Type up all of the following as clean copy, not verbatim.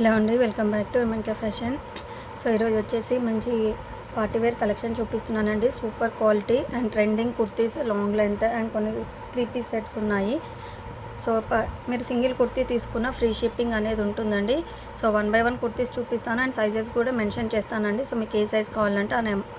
Hello అండి, welcome back to MNK fashion. So ఈరోజు వచ్చేసి మంచి పార్టీవేర్ కలెక్షన్ చూపిస్తున్నానండి. Super quality and trending kurtis, long length and కొన్ని 3 పీస్ సెట్స్ ఉన్నాయి. సో మీరు సింగిల్ కుర్తీ తీసుకున్న ఫ్రీ షిప్పింగ్ అనేది ఉంటుందండి. సో 1 బై 1 కుర్తీస్ చూపిస్తాను అండ్ సైజెస్ కూడా మెన్షన్ చేస్తానండి. సో మీకు ఏ సైజ్ కావాలంటే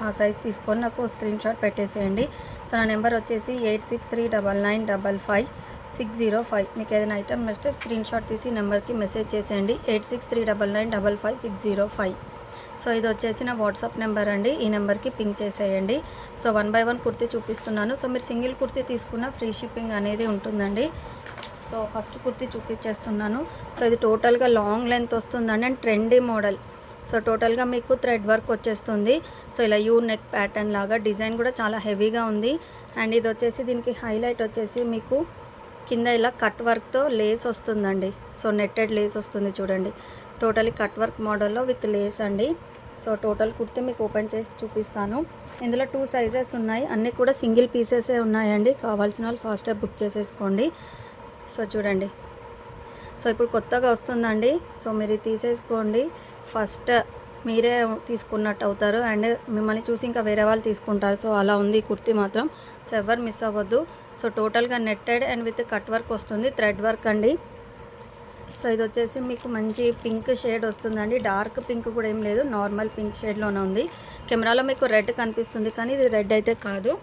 ఆ సైజ్ తీసుకొని నాకు స్క్రీన్ షాట్ పెట్టేసేయండి. సో నా నెంబర్ వచ్చేసి 8639955605. మీకు ఏదైనా ఐటమ్ వస్తే స్క్రీన్ షాట్ తీసి నెంబర్కి మెసేజ్ చేసేయండి. 8639955605. సో ఇది వచ్చేసి నా వాట్సాప్ నెంబర్ అండి. ఈ నెంబర్కి పింక్ చేసేయండి. సో 1 బై 1 కుర్తీ చూపిస్తున్నాను. సో మీరు సింగిల్ కుర్తీ తీసుకున్న ఫ్రీ షిప్పింగ్ అనేది ఉంటుందండి. సో ఫస్ట్ కుర్తీ చూపించేస్తున్నాను. సో ఇది టోటల్గా లాంగ్ లెంత్ వస్తుందండి అండ్ ట్రెండీ మోడల్. సో టోటల్గా మీకు థ్రెడ్ వర్క్ వచ్చేస్తుంది. సో ఇలా యూ నెక్ ప్యాటర్న్ లాగా డిజైన్ కూడా చాలా హెవీగా ఉంది. అండ్ ఇది వచ్చేసి దీనికి హైలైట్ వచ్చేసి మీకు కింద ఇలా కట్ వర్క్తో లేస్ వస్తుందండి. సో నెట్టెడ్ లేస్ వస్తుంది చూడండి. టోటలీ కట్ వర్క్ మోడల్లో విత్ లేస్ అండి. సో టోటల్ కుర్తీ మీకు ఓపెన్ చేసి చూపిస్తాను. ఇందులో 2 సైజెస్ ఉన్నాయి. అన్నీ కూడా సింగిల్ పీసెసే ఉన్నాయండి. కావాల్సిన వాళ్ళు ఫాస్ట్గా బుక్ చేసేసుకోండి. సో చూడండి. సో ఇప్పుడు కొత్తగా వస్తుందండి. సో మీరు తీసేసుకోండి. ఫస్ట్ మీరే తీసుకున్నట్టు అవుతారు అండ్ మిమ్మల్ని చూసి ఇంకా వేరే వాళ్ళు తీసుకుంటారు. సో అలా ఉంది ఈ కుర్తీ మాత్రం. సో ఎవరు మిస్ అవ్వద్దు. సో టోటల్గా netted and with cut work వస్తుంది, థ్రెడ్ వర్క్ అండి. సో ఇది వచ్చేసి మీకు మంచి పింక్ షేడ్ వస్తుందండి. డార్క్ పింక్ కూడా ఏం లేదు, నార్మల్ పింక్ షేడ్లోనే ఉంది. కెమెరాలో మీకు రెడ్ కనిపిస్తుంది కానీ ఇది రెడ్ అయితే కాదు.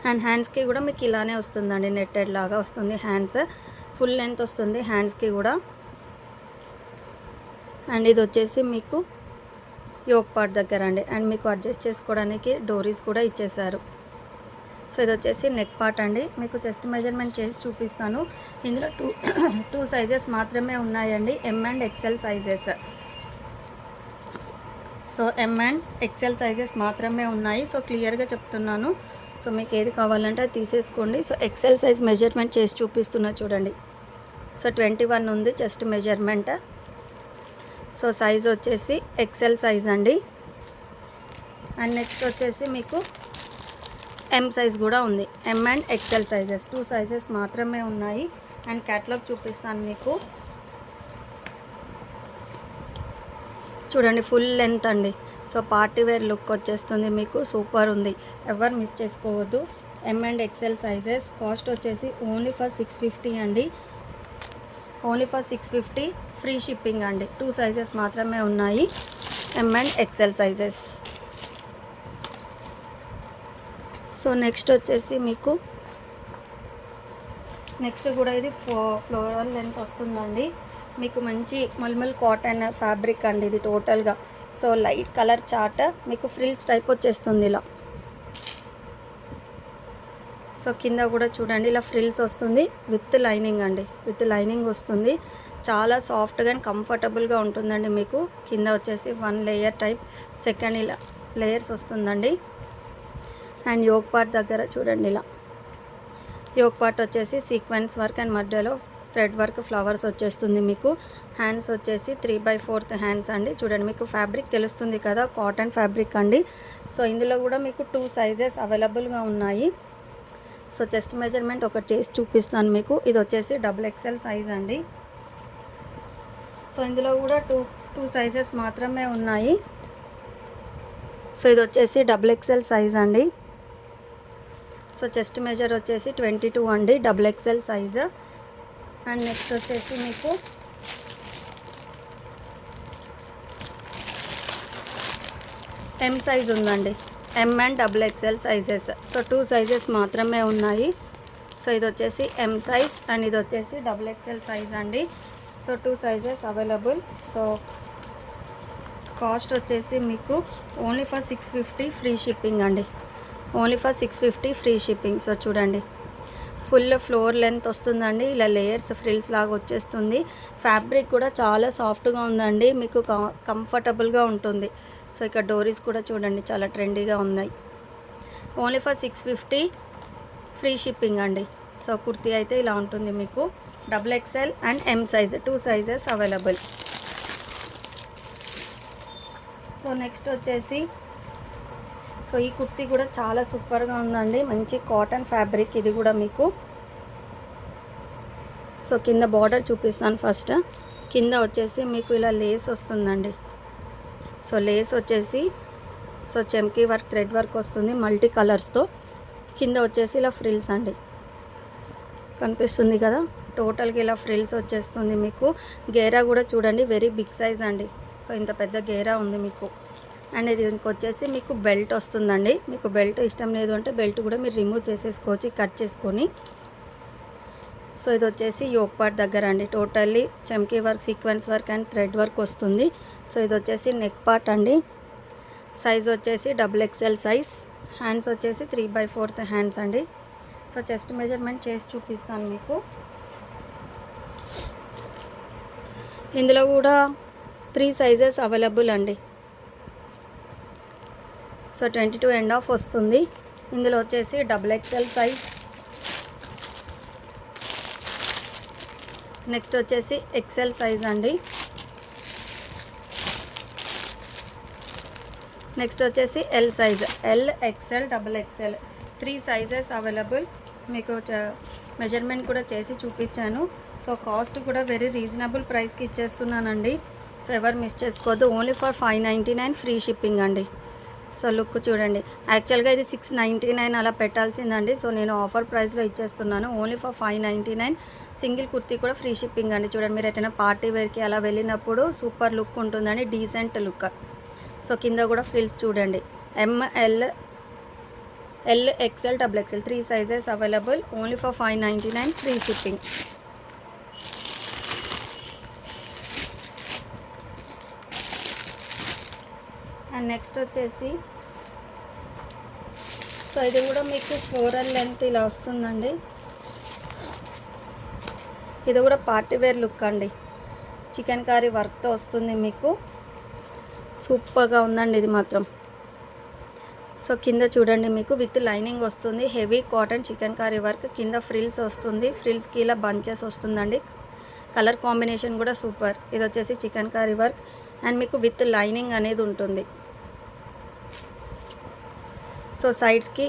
అండ్ హ్యాండ్స్కి కూడా మీకు ఇలానే వస్తుందండి, నెట్టెడ్ లాగా వస్తుంది. హ్యాండ్స్ ఫుల్ లెంత్ వస్తుంది హ్యాండ్స్కి కూడా. అండ్ ఇది వచ్చేసి మీకు యోక్ పార్ట్ దగ్గర అండి. అండ్ మీకు అడ్జస్ట్ చేసుకోవడానికి డోరీస్ కూడా ఇచ్చేసారు. సో ఇది వచ్చేసి నెక్ పార్ట్ అండి. మీకు చెస్ట్ మెజర్మెంట్ చేసి చూపిస్తాను. ఇందులో టూ సైజెస్ మాత్రమే ఉన్నాయండి, M and XL sizes. So M and XL sizes మాత్రమే ఉన్నాయి. సో క్లియర్గా చెప్తున్నాను. సో మీకు ఏది కావాలంటే అది తీసేసుకోండి. సో ఎక్సెల్ సైజ్ మెజర్మెంట్ చేసి చూపిస్తున్నా చూడండి. సో 21 ఉంది చెస్ట్ మెజర్మెంట్. సో సైజ్ వచ్చేసి ఎక్సెల్ సైజ్ అండి. అండ్ నెక్స్ట్ వచ్చేసి మీకు ఎం సైజ్ కూడా ఉంది. M and XL sizes 2 sizes మాత్రమే ఉన్నాయి. అండ్ క్యాటలాగ్ చూపిస్తాను మీకు. చూడండి, ఫుల్ లెంత్ అండి. సో పార్టీవేర్ లుక్ వచ్చేస్తుంది మీకు. సూపర్ ఉంది, ఎవరు మిస్ చేసుకోవద్దు. M and XL sizes. Cost వచ్చేసి ఓన్లీ ఫర్ 650 అండి. ఓన్లీ ఫర్ 650 ఫ్రీ షిప్పింగ్ అండి. 2 సైజెస్ మాత్రమే ఉన్నాయి, M and XL sizes. So next వచ్చేసి మీకు నెక్స్ట్ కూడా ఇది ఫ్లోరల్ లెంత్ వస్తుందండి. మీకు మంచి మల్మల్ కాటన్ ఫ్యాబ్రిక్ అండి ఇది టోటల్గా. సో లైట్ కలర్ చార్ట్ మీకు ఫ్రిల్స్ టైప్ వచ్చేస్తుంది ఇలా. సో కింద కూడా చూడండి ఇలా ఫ్రిల్స్ వస్తుంది విత్ లైనింగ్ అండి. విత్ లైనింగ్ వస్తుంది. చాలా సాఫ్ట్గా అండ్ కంఫర్టబుల్గా ఉంటుందండి మీకు. కింద వచ్చేసి 1 లేయర్ టైప్, సెకండ్ ఇలా లేయర్స్ వస్తుందండి. అండ్ యోక్ పార్ట్ దగ్గర చూడండి ఇలా. యోక్ పార్ట్ వచ్చేసి సీక్వెన్స్ వర్క్ అండ్ మధ్యలో థ్రెడ్ వర్క్ ఫ్లవర్స్ వచ్చేస్తుంది మీకు. హ్యాండ్స్ వచ్చేసి 3/4 హ్యాండ్స్ అండి. చూడండి, మీకు ఫ్యాబ్రిక్ తెలుస్తుంది కదా, కాటన్ ఫ్యాబ్రిక్ అండి. సో ఇందులో కూడా మీకు 2 సైజెస్ అవైలబుల్గా ఉన్నాయి. సో చెస్ట్ మెజర్మెంట్ ఒకటి చేసి చూపిస్తాను మీకు. ఇది వచ్చేసి XXL సైజ్ అండి. సో ఇందులో కూడా టూ సైజెస్ మాత్రమే ఉన్నాయి. సో ఇది వచ్చేసి XXL సైజ్ అండి. సో చెస్ట్ మెజర్ వచ్చేసి 22 అండి, XXL సైజ్. అండ్ నెక్స్ట్ వచ్చేసి మీకు ఎం సైజ్ ఉందండి. M and XXL sizes. So 2 sizes మాత్రమే ఉన్నాయి. సో ఇది వచ్చేసి ఎం సైజ్ అండ్ ఇది వచ్చేసి XXL సైజ్ అండి. So 2 sizes available. So cost వచ్చేసి మీకు ఓన్లీ ఫర్ 650 ఫ్రీ షిప్పింగ్ అండి. Only for 650 free shipping. So చూడండి, ఫుల్ ఫ్లోర్ లెంత్ వస్తుందండి. ఇలా లేయర్స్ ఫ్రిల్స్ లాగా వచ్చేస్తుంది. ఫ్యాబ్రిక్ కూడా చాలా సాఫ్ట్గా ఉందండి, మీకు కంఫర్టబుల్గా ఉంటుంది. సో ఇక్కడ డోరీస్ కూడా చూడండి చాలా ట్రెండీగా ఉన్నాయి. ఓన్లీ ఫర్ 650 ఫ్రీ షిప్పింగ్ అండి. సో కుర్తీ అయితే ఇలా ఉంటుంది మీకు. XXL and M size 2 sizes available. So next వచ్చేసి సో ఈ కుర్తీ కూడా చాలా సూపర్గా ఉందండి. మంచి కాటన్ ఫ్యాబ్రిక్ ఇది కూడా మీకు. సో కింద బార్డర్ చూపిస్తాను ఫస్ట్. కింద వచ్చేసి మీకు ఇలా లేస్ వస్తుందండి. సో లేస్ వచ్చేసి చెమ్కీ వర్క్, థ్రెడ్ వర్క్ వస్తుంది మల్టీ కలర్స్తో. కింద వచ్చేసి ఇలా ఫ్రిల్స్ అండి, కనిపిస్తుంది కదా. టోటల్గా ఇలా ఫ్రిల్స్ వచ్చేస్తుంది మీకు. గేరా కూడా చూడండి, వెరీ బిగ్ సైజ్ అండి. సో ఇంత పెద్ద గేరా ఉంది మీకు. అండ్ ఇది ఇంకొచ్చేసి మీకు బెల్ట్ వస్తుందండి. మీకు బెల్ట్ ఇష్టం లేదు అంటే బెల్ట్ కూడా మీరు రిమూవ్ చేసేసుకోవచ్చు కట్ చేసుకొని. సో ఇది వచ్చేసి యోక్ పార్ట్ దగ్గర అండి. టోటల్లీ చమ్కీ work, sequence work and thread work వస్తుంది. సో ఇది వచ్చేసి నెక్ పార్ట్ అండి. సైజ్ వచ్చేసి XXL సైజ్. హ్యాండ్స్ వచ్చేసి 3/4 హ్యాండ్స్ అండి. సో చెస్ట్ మెజర్మెంట్ చేసి చూపిస్తాను మీకు. ఇందులో కూడా 3 సైజెస్ అవైలబుల్ అండి. సో 22.5 వస్తుంది. ఇందులో వచ్చేసి XXL సైజ్. నెక్స్ట్ వచ్చేసి XL సైజ్ అండి. నెక్స్ట్ వచ్చేసి L size, L, XL, XXL 3 sizes available. మీకు మెజర్మెంట్ కూడా చేసి చూపించాను. సో కాస్ట్ కూడా వెరీ రీజనబుల్ ప్రైస్కి ఇచ్చేస్తున్నానండి. సో ఎవరు మిస్ చేసుకోవద్దు. ఓన్లీ ఫర్ 599 ఫ్రీ షిప్పింగ్ అండి. సో లుక్ చూడండి, యాక్చువల్గా ఇది 699 అలా పెట్టాల్సిందండి. సో నేను ఆఫర్ ప్రైస్లో ఇచ్చేస్తున్నాను. Only for 599. సింగిల్ కుర్తీ కూడా ఫ్రీ షిప్పింగ్ అండి. చూడండి, మీరు ఎటైనా పార్టీ వేర్కి అలా వెళ్ళినప్పుడు సూపర్ లుక్ ఉంటుందండి, డీసెంట్ లుక్. సో కింద కూడా ఫ్రిల్స్ చూడండి, ML, XL, XXL 3 sizes available. Only for 599 free shipping. And next వచ్చేసి సో ఇది కూడా మీకు 4L లెంత్ ఇలా వస్తుందండి. ఇది కూడా పార్టీ వేర్ లుక్ అండి. చికెన్ కర్రీ వర్క్తో వస్తుంది మీకు. సూపర్గా ఉందండి ఇది మాత్రం. సో కింద చూడండి, మీకు విత్ లైనింగ్ వస్తుంది. Heavy cotton chicken curry work. కింద ఫ్రిల్స్ వస్తుంది. ఫ్రిల్స్కి ఇలా బంచెస్ వస్తుందండి. కలర్ కాంబినేషన్ కూడా సూపర్. ఇది వచ్చేసి చికెన్ కర్రీ వర్క్ అండ్ మీకు విత్ లైనింగ్ అనేది ఉంటుంది. సో సైడ్స్కి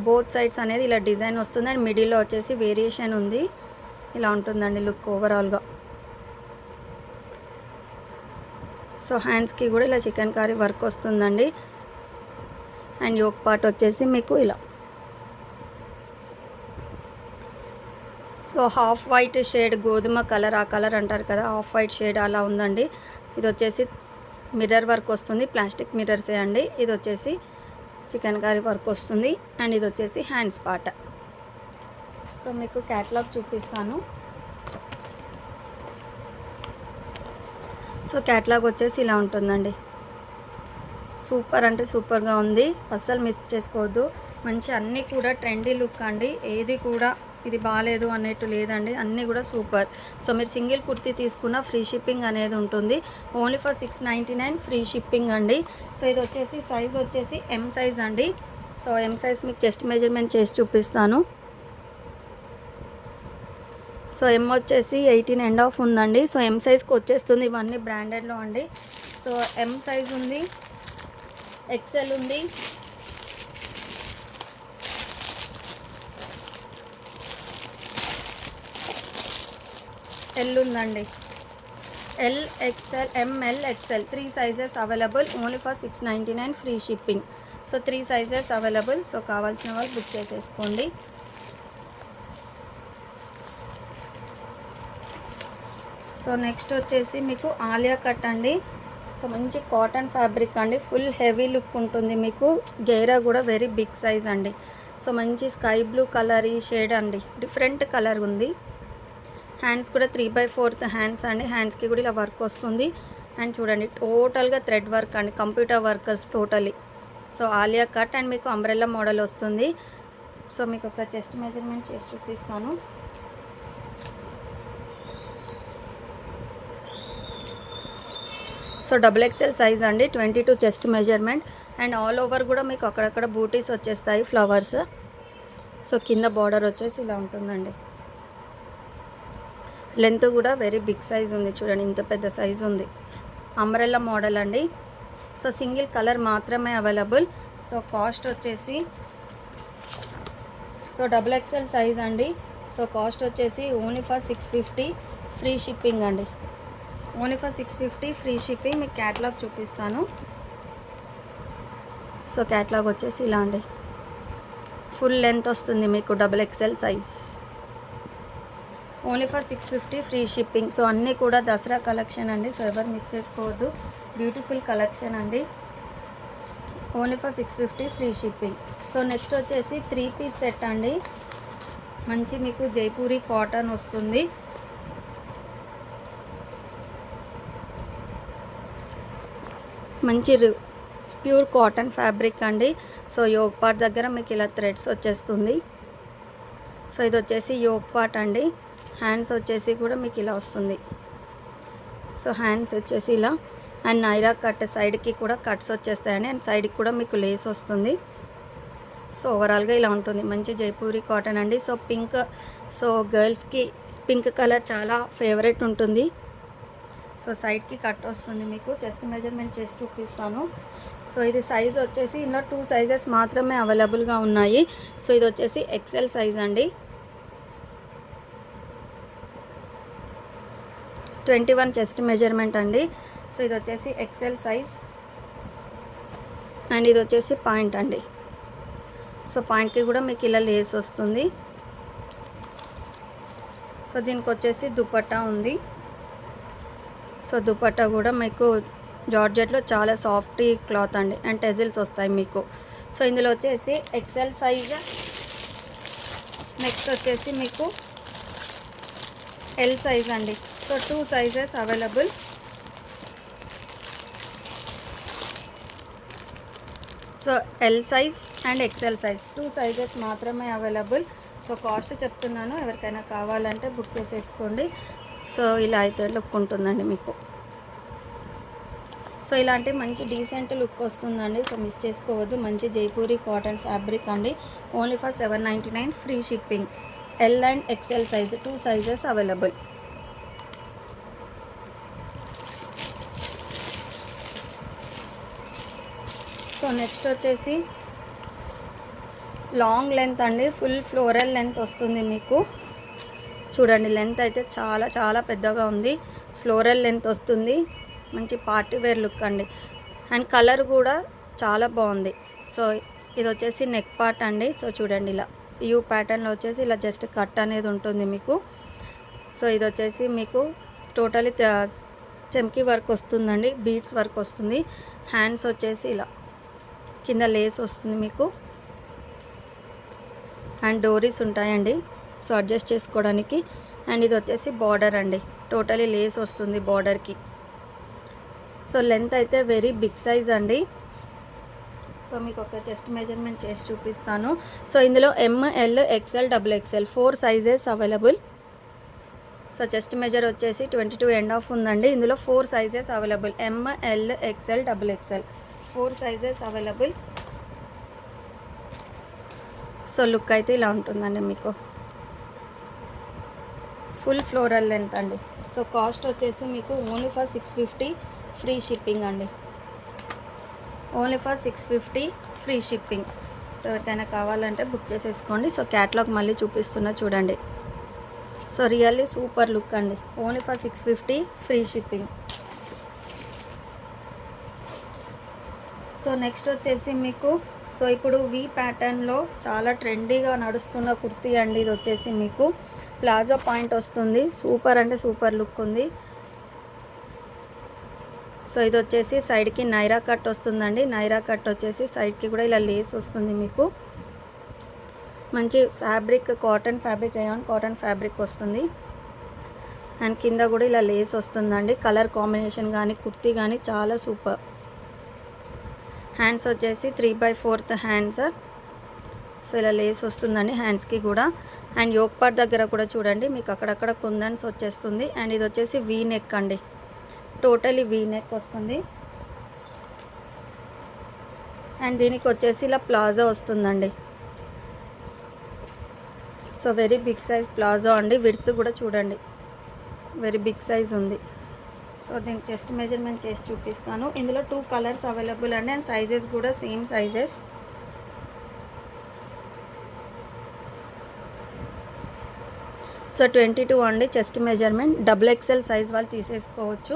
బోత్ సైడ్స్ అనేది ఇలా డిజైన్ వస్తుంది అండ్ మిడిల్లో వచ్చేసి వేరియేషన్ ఉంది. ఇలా ఉంటుందండి లుక్ ఓవరాల్గా. సో హ్యాండ్స్కి కూడా ఇలా చికెన్ కర్రీ వర్క్ వస్తుందండి. అండ్ యోక్ పార్ట్ వచ్చేసి మీకు ఇలా. సో హాఫ్ వైట్ షేడ్, గోధుమ కలర్, ఆ కలర్ అంటారు కదా, హాఫ్ వైట్ షేడ్ అలా ఉందండి. ఇది వచ్చేసి మిర్రర్ వర్క్ వస్తుంది, ప్లాస్టిక్ మిర్రర్సే అండి. ఇది వచ్చేసి చికెన్ కర్రీ వర్క్ వస్తుంది అండ్ ఇది వచ్చేసి హ్యాండ్స్ పార్ట్. సో మీకు క్యాటలాగ్ చూపిస్తాను. సో క్యాటలాగ్ వచ్చేసి ఇలా ఉంటుందండి. సూపర్ అంటే సూపర్గా ఉంది, అస్సలు మిస్ చేసుకోవద్దు. మంచి అన్నీ కూడా ట్రెండీ లుక్ అండి. ఏది కూడా ఇది బాగాలేదు అన్నట్టు లేదండి, అన్నీ కూడా సూపర్. సో మీరు సింగిల్ కుర్తీ తీసుకున్న ఫ్రీ షిప్పింగ్ అనేది ఉంటుంది. ఓన్లీ ఫర్ 699 ఫ్రీ షిప్పింగ్ అండి. సో ఇది వచ్చేసి సైజ్ వచ్చేసి M సైజ్ అండి. సో M సైజ్ మీకు చెస్ట్ మెజర్మెంట్ చేసి చూపిస్తాను. సో M వచ్చేసి 18.5 ఉందండి. సో M సైజ్కి వచ్చేస్తుంది. ఇవన్నీ బ్రాండెడ్లో అండి. సో M సైజ్ ఉంది, XL ఉంది, L ఉందండి. L, XL, ML, XL 3 sizes available. Only for 699 free shipping. So 3 sizes available. So కావాల్సిన వాళ్ళు బుక్ చేసేసుకోండి. సో నెక్స్ట్ వచ్చేసి మీకు ఆలియా కట్ అండి. సో మంచి కాటన్ ఫ్యాబ్రిక్ అండి, ఫుల్ హెవీ లుక్ ఉంటుంది మీకు. గేరా కూడా వెరీ బిగ్ సైజ్ అండి. సో మంచి స్కై బ్లూ కలర్ ఈ షేడ్ అండి, డిఫరెంట్ కలర్ ఉంది. హ్యాండ్స్ కూడా 3/4 హ్యాండ్స్ అండి. హ్యాండ్స్కి కూడా ఇలా వర్క్ వస్తుంది. అండ్ చూడండి, టోటల్గా థ్రెడ్ వర్క్ అండి, computer workers totally. So Alia cut and మీకు అంబ్రెల్లా మోడల్ వస్తుంది. సో మీకు ఒకసారి చెస్ట్ మెజర్మెంట్ చేసి చూపిస్తాను. సో XXL సైజ్ అండి, 22 chest measurement. And all over కూడా మీకు అక్కడక్కడ బూటీస్ వచ్చేస్తాయి, ఫ్లవర్స్. సో కింద బార్డర్ వచ్చేసి ఇలా ఉంటుందండి. లెంత్ కూడా వెరీ బిగ్ సైజ్ ఉంది, చూడండి ఇంత పెద్ద సైజ్ ఉంది. అంబ్రెల్లా మోడల్ అండి. సో సింగిల్ కలర్ మాత్రమే అవైలబుల్. సో కాస్ట్ వచ్చేసి సో XXL సైజ్ అండి. సో కాస్ట్ వచ్చేసి ఓన్లీ ఫర్ 650 ఫ్రీ షిప్పింగ్ అండి. Only for 650 free shipping. మీకు క్యాటలాగ్ చూపిస్తాను. సో క్యాటలాగ్ వచ్చేసి ఇలా అండి, ఫుల్ లెంత్ వస్తుంది మీకు, XXL size. Only for 650 free shipping. So అన్నీ కూడా దసరా కలెక్షన్ అండి, సో ఎవరు మిస్ చేసుకోవద్దు. బ్యూటిఫుల్ కలెక్షన్ అండి. Only for 650 free shipping. So next వచ్చేసి 3 పీస్ సెట్ అండి. మంచి మీకు జైపూరి కాటన్ వస్తుంది. మంచి ప్యూర్ కాటన్ ఫ్యాబ్రిక్ అండి. సో యోగ్ పార్ట్ దగ్గర మీకు ఇలా థ్రెడ్స్ వచ్చేస్తుంది. సో ఇది వచ్చేసి యోగ్ పార్ట్ అండి. హ్యాండ్స్ వచ్చేసి కూడా మీకు ఇలా వస్తుంది. సో హ్యాండ్స్ వచ్చేసి ఇలా, అండ్ నైరా కట్ సైడ్కి కూడా కట్స్ వచ్చేస్తాయండి, అండ్ సైడ్కి కూడా మీకు లేస్ వస్తుంది. సో ఓవరాల్గా ఇలా ఉంటుంది. మంచి జైపూరి కాటన్ అండి. సో పింక్, సో గర్ల్స్కి పింక్ కలర్ చాలా ఫేవరెట్ ఉంటుంది. సో సైడ్కి కట్ వస్తుంది మీకు. చెస్ట్ మెజర్మెంట్ చేసి చూపిస్తాను. సో ఇది సైజ్ వచ్చేసి ఇందులో 2 సైజెస్ మాత్రమే అవైలబుల్గా ఉన్నాయి. సో ఇది వచ్చేసి XL సైజ్ అండి. 21 చెస్ట్ మెజర్మెంట్ అండి. సో ఇది వచ్చేసి XL సైజ్, అండ్ ఇది వచ్చేసి పాయింట్ అండి. సో పాయింట్కి కూడా మీకు ఇలా లేస్ వస్తుంది. సో దీనికి వచ్చేసి దుపట్టా ఉంది. సో దుపట్టా కూడా మీకు జార్జెట్లో చాలా సాఫ్ట్ క్లాత్ అండి, అండ్ టెజిల్స్ వస్తాయి మీకు. సో ఇందులో వచ్చేసి XL సైజ్, నెక్స్ట్ వచ్చేసి మీకు L సైజ్ అండి. So 2 sizes available. So L size and XL size 2 sizes మాత్రమే అవైలబుల్. సో కాస్ట్ చెప్తున్నాను, ఎవరికైనా కావాలంటే బుక్ చేసేసుకోండి. సో ఇలా అయితే లుక్ ఉంటుందండి మీకు. సో ఇలాంటి మంచి డీసెంట్ లుక్ వస్తుందండి. సో మిస్ చేసుకోవద్దు. మంచి జైపూరి కాటన్ ఫ్యాబ్రిక్ అండి. Only for 799 free shipping. L and XL size 2 sizes available. So next వచ్చేసి లాంగ్ లెంత్ అండి, ఫుల్ ఫ్లోరల్ లెంత్ వస్తుంది మీకు. చూడండి, లెంత్ అయితే చాలా చాలా పెద్దగా ఉంది. ఫ్లోరల్ లెంత్ వస్తుంది. మంచి పార్టీ వేర్ లుక్ అండి, అండ్ కలర్ కూడా చాలా బాగుంది. సో ఇది వచ్చేసి నెక్ పార్ట్ అండి. సో చూడండి, ఇలా యూ ప్యాటర్న్లో వచ్చేసి ఇలా జస్ట్ కట్ అనేది ఉంటుంది మీకు. సో ఇది వచ్చేసి మీకు టోటలీ చెమ్కీ వర్క్ వస్తుందండి, బీడ్స్ వర్క్ వస్తుంది. హ్యాండ్స్ వచ్చేసి ఇలా కింద లేస్ వస్తుంది మీకు, అండ్ డోరీస్ ఉంటాయండి సో అడ్జస్ట్ చేసుకోవడానికి. అండ్ ఇది వచ్చేసి బార్డర్ అండి, టోటలీ లేస్ వస్తుంది బార్డర్కి. సో లెంత్ అయితే వెరీ బిగ్ సైజ్ అండి. సో మీకు ఒకసారి చెస్ట్ మెజర్మెంట్ చేసి చూపిస్తాను. సో ఇందులో ML, XL, XXL 4 sizes available. So chest measure వచ్చేసి 22.5 ఉందండి. ఇందులో 4 sizes available. ML, XL, XXL 4 sizes available. So look అయితే ఇలా ఉంటుందండి మీకు, ఫుల్ ఫ్లోరల్ లెంత్ అండి. సో కాస్ట్ వచ్చేసి మీకు ఓన్లీ ఫర్ 650 ఫ్రీ షిప్పింగ్ అండి. Only for 650 free shipping. So ఎవరికైనా కావాలంటే బుక్ చేసేసుకోండి. సో క్యాటలాగ్ మళ్ళీ చూపిస్తున్నా చూడండి. సో రియల్లీ సూపర్ లుక్ అండి. Only for 650 free shipping. So next వచ్చేసి మీకు, సో ఇప్పుడు వి ప్యాటర్న్లో చాలా ట్రెండీగా నడుస్తున్న కుర్తీ అండి. ఇది వచ్చేసి మీకు ప్లాజో పాయింట్ వస్తుంది. సూపర్ అంటే సూపర్ లుక్ ఉంది. సో ఇది వచ్చేసి సైడ్కి నైరా కట్ వస్తుందండి. నైరా కట్ వచ్చేసి సైడ్కి కూడా ఇలా లేస్ వస్తుంది మీకు. మంచి fabric, cotton fabric, rayon cotton fabric వస్తుంది. అండ్ కింద కూడా ఇలా లేస్ వస్తుందండి. కలర్ కాంబినేషన్ కానీ కుర్తీ కానీ చాలా సూపర్. హ్యాండ్స్ వచ్చేసి 3/4 హ్యాండ్స్. సో ఇలా లేస్ వస్తుందండి హ్యాండ్స్కి కూడా. అండ్ యోక్ పార్ట్ దగ్గర కూడా చూడండి మీకు అక్కడక్కడ కుందన్స్ వచ్చేస్తుంది. అండ్ ఇది వచ్చేసి వీ నెక్ అండి, టోటలీ వీ నెక్ వస్తుంది. అండ్ దీనికి వచ్చేసి ఇలా ప్లాజో వస్తుందండి. So very big size palazzo అండి. విడ్త్ కూడా చూడండి వెరీ బిగ్ సైజ్ ఉంది. సో దీనికి చెస్ట్ మెజర్మెంట్ చేసి చూపిస్తాను. ఇందులో 2 కలర్స్ అవైలబుల్ అండి, అండ్ సైజెస్ కూడా సేమ్ సైజెస్. సో 22 అండి chest measurement, double XL size వాళ్ళు తీసేసుకోవచ్చు.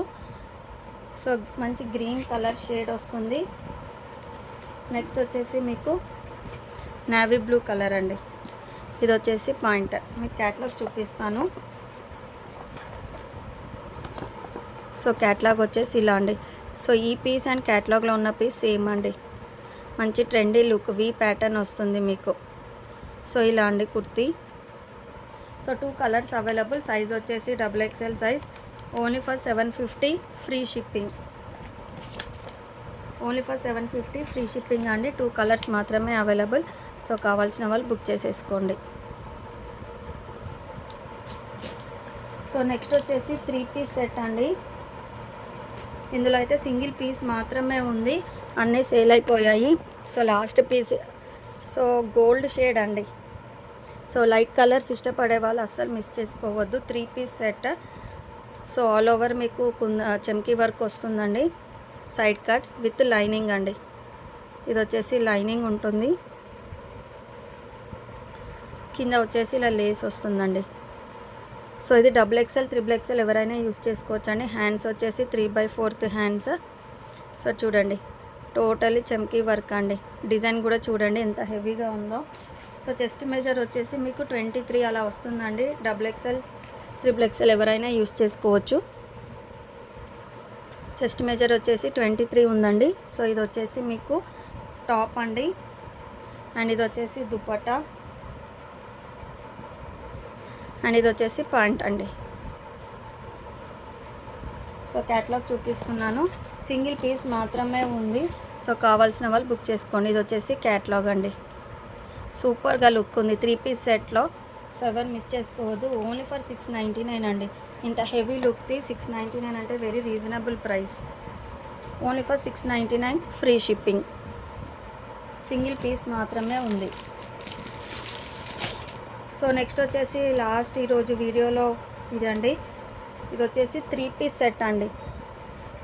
సో మంచి గ్రీన్ కలర్ షేడ్ వస్తుంది. నెక్స్ట్ వచ్చేసి మీకు నేవీ బ్లూ కలర్ అండి. ఇది వచ్చేసి పాయింట్. మీకు క్యాట్లాగ్ చూపిస్తాను. సో క్యాట్లాగ్ వచ్చేసి ఇలా అండి. సో ఈ పీస్ అండ్ క్యాట్లాగ్లో ఉన్న పీస్ సేమ్ అండి. మంచి ట్రెండీ లుక్ వీ ప్యాటర్న్ వస్తుంది మీకు. సో ఇలా అండి kurti. So 2 colours available. Size వచ్చేసి double XL size. Only for 750 free shipping. Only for 750 free shipping అండి. 2 కలర్స్ మాత్రమే అవైలబుల్. సో కావాల్సిన వాళ్ళు బుక్ చేసేసుకోండి. సో నెక్స్ట్ వచ్చేసి 3 పీస్ సెట్ అండి. ఇందులో అయితే సింగిల్ పీస్ మాత్రమే ఉంది, అన్నీ సేల్ అయిపోయాయి. So last piece so gold shade అండి. సో లైట్ కలర్స్ ఇష్టపడే వాళ్ళు అస్సలు మిస్ చేసుకోవద్దు. 3 piece set. So all over మీకు చెమ్కీ వర్క్ వస్తుందండి. సైడ్ కట్స్ విత్ లైనింగ్ అండి. ఇది వచ్చేసి లైనింగ్ ఉంటుంది. కింద వచ్చేసి ఇలా లేస్ వస్తుందండి. సో ఇది డబుల్ ఎక్సెల్, త్రిబుల్ ఎక్సెల్ ఎవరైనా యూస్ చేసుకోవచ్చు అండి. హ్యాండ్స్ వచ్చేసి 3/4 హ్యాండ్స్. సో చూడండి టోటలీ చెమ్కీ వర్క్ అండి. డిజైన్ కూడా చూడండి ఎంత హెవీగా ఉందో. సో చెస్ట్ మెజర్ వచ్చేసి మీకు 23 అలా వస్తుందండి. డబుల్ ఎక్సెల్, త్రిబుల్ ఎక్సెల్ ఎవరైనా యూస్ చేసుకోవచ్చు. చెస్ట్ మెజర్ వచ్చేసి 23 ఉందండి. సో ఇది వచ్చేసి మీకు టాప్ అండి. అండ్ ఇది వచ్చేసి దుపట్టా. అండ్ ఇది వచ్చేసి ప్యాంట్ అండి. సో క్యాట్లాగ్ చూపిస్తున్నాను. సింగిల్ పీస్ మాత్రమే ఉంది. సో కావాల్సిన వాళ్ళు బుక్ చేసుకోండి. ఇది వచ్చేసి క్యాట్లాగ్ అండి. సూపర్గా లుక్ ఉంది 3 పీస్ సెట్లో. సో ఎవరు మిస్ చేసుకోవద్దు. ఓన్లీ ఫర్ 699 అండి. ఇంత హెవీ లుక్ది 699 అంటే very reasonable price. Only for 699 free shipping. Single piece మాత్రమే ఉంది. సో నెక్స్ట్ వచ్చేసి లాస్ట్ ఈరోజు వీడియోలో ఇదండి. ఇది వచ్చేసి 3 పీస్ సెట్ అండి.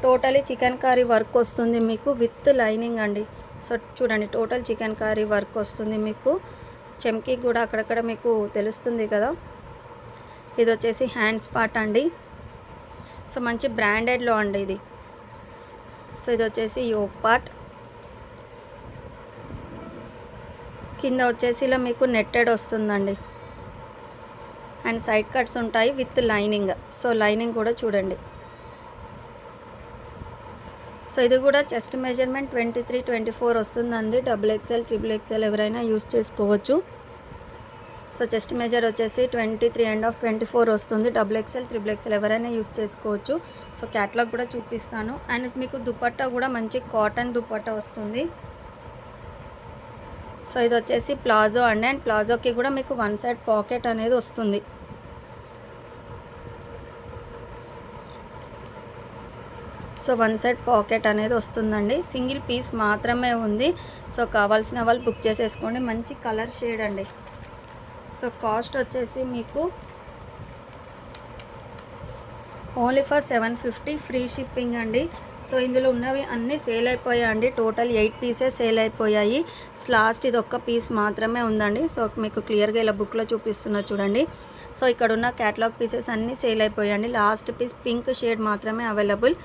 టోటలీ చికెన్ కర్రీ వర్క్ వస్తుంది మీకు విత్ లైనింగ్ అండి. సో చూడండి టోటల్ చికెన్ కర్రీ వర్క్ వస్తుంది మీకు. చెమ్కీ కూడా అక్కడక్కడ మీకు తెలుస్తుంది కదా. ఇది వచ్చేసి హ్యాండ్స్ పార్ట్ అండి. సో మంచి బ్రాండెడ్లో అండి ఇది. సో ఇది వచ్చేసి యోక్ పార్ట్. కింద వచ్చేసి ఇలా మీకు నెట్టెడ్ వస్తుందండి. అండ్ సైడ్ కట్స్ ఉంటాయి విత్ లైనింగ్. సో లైనింగ్ కూడా చూడండి. సో ఇది కూడా చెస్ట్ మెజర్మెంట్ 23, 24 వస్తుందండి. డబుల్ ఎక్సెల్, త్రిబుల్ ఎక్సెల్ ఎవరైనా యూస్ చేసుకోవచ్చు. సో చెస్ట్ మెజర్ వచ్చేసి 23.5, 24 వస్తుంది. డబుల్ ఎక్సెల్, త్రిబుల్ ఎక్సెల్ ఎవరైనా యూస్ చేసుకోవచ్చు. సో క్యాట్లాగ్ కూడా చూపిస్తాను. అండ్ మీకు దుపట్టా కూడా మంచి కాటన్ దుపట్టా వస్తుంది. సో ఇది వచ్చేసి ప్లాజో అండి. అండ్ ప్లాజోకి కూడా మీకు 1 సైడ్ పాకెట్ అనేది వస్తుంది. సో 1 సైడ్ పాకెట్ అనేది వస్తుందండి. సింగిల్ పీస్ మాత్రమే ఉంది. సో కావాల్సిన వాళ్ళు బుక్ చేసేసుకోండి. మంచి కలర్ షేడ్ అండి. సో కాస్ట్ వచ్చేసి మీకు ఓన్లీ ఫర్ 750 ఫ్రీ షిప్పింగ్ అండి. సో ఇందులో ఉన్నవి అన్నీ సేల్ అయిపోయాయి అండి. టోటల్ 8 పీసెస్ సేల్ అయిపోయాయి. లాస్ట్ ఇది ఒక్క పీస్ మాత్రమే ఉందండి. సో మీకు క్లియర్గా ఇలా బుక్లో చూపిస్తున్నా చూడండి. సో ఇక్కడ ఉన్న క్యాటలాగ్ పీసెస్ అన్నీ సేల్ అయిపోయాయండి. లాస్ట్ పీస్ పింక్ షేడ్ మాత్రమే available.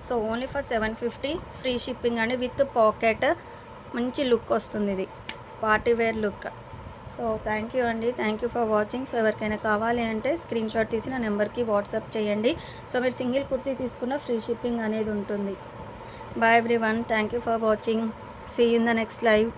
So only for 750 free shipping అండి విత్ పాకెట్. మంచి లుక్ వస్తుంది ఇది, party wear look. So thank you అండి. Thank you for watching. So ఎవరికైనా కావాలి అంటే స్క్రీన్ షాట్ తీసి నా నెంబర్కి వాట్సాప్ చేయండి. సో మీరు సింగిల్ కుర్తీ తీసుకున్న ఫ్రీ షిప్పింగ్ అనేది ఉంటుంది. Bye everyone. Thank you for watching. See in the next live.